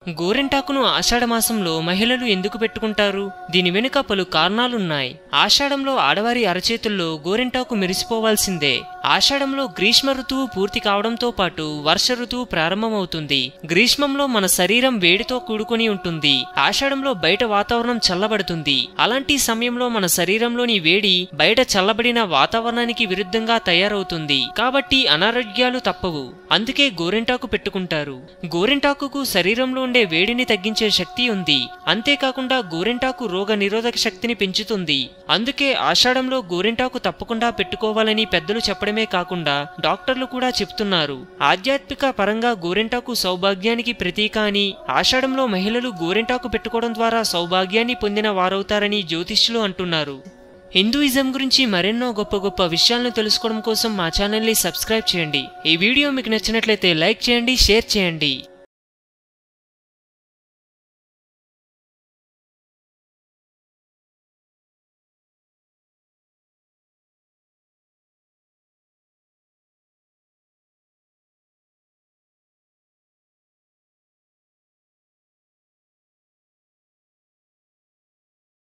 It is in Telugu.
గోరింటాకును ఆషాఢమాసంలో మహిళలు ఎందుకు పెట్టుకుంటారు? దీని వెనుక పలు కారణాలున్నాయి. ఆషాఢంలో ఆడవారి అరచేతుల్లో గోరింటాకు మెరిసిపోవాల్సిందే. ఆషాఢంలో గ్రీష్మ ఋతువు పూర్తి కావడంతో పాటు వర్ష ఋతువు ప్రారంభమవుతుంది. గ్రీష్మంలో మన శరీరం వేడితో కూడుకొని ఉంటుంది. ఆషాఢంలో బయట వాతావరణం చల్లబడుతుంది. అలాంటి సమయంలో మన శరీరంలోని వేడి బయట చల్లబడిన వాతావరణానికి విరుద్ధంగా తయారవుతుంది. కాబట్టి అనారోగ్యాలు తప్పవు. అందుకే గోరింటాకు పెట్టుకుంటారు. గోరింటాకుకు శరీరంలో ఉండే వేడిని తగ్గించే శక్తి ఉంది. అంతేకాకుండా గోరింటాకు రోగ నిరోధక శక్తిని పెంచుతుంది. అందుకే ఆషాఢంలో గోరింటాకు తప్పకుండా పెట్టుకోవాలని పెద్దలు చెప్పడమే కాకుండా డాక్టర్లు కూడా చెప్తున్నారు. ఆధ్యాత్మిక పరంగా గోరింటాకు సౌభాగ్యానికి ప్రతీక అని, ఆషాఢంలో మహిళలు గోరింటాకు పెట్టుకోవడం ద్వారా సౌభాగ్యాన్ని పొందిన వారవుతారని జ్యోతిష్యులు అంటున్నారు. హిందూయిజం గురించి మరెన్నో గొప్ప గొప్ప విషయాలను తెలుసుకోవడం కోసం మా ఛానల్ని సబ్స్క్రైబ్ చేయండి. ఈ వీడియో మీకు నచ్చినట్లయితే లైక్ చేయండి, షేర్ చేయండి.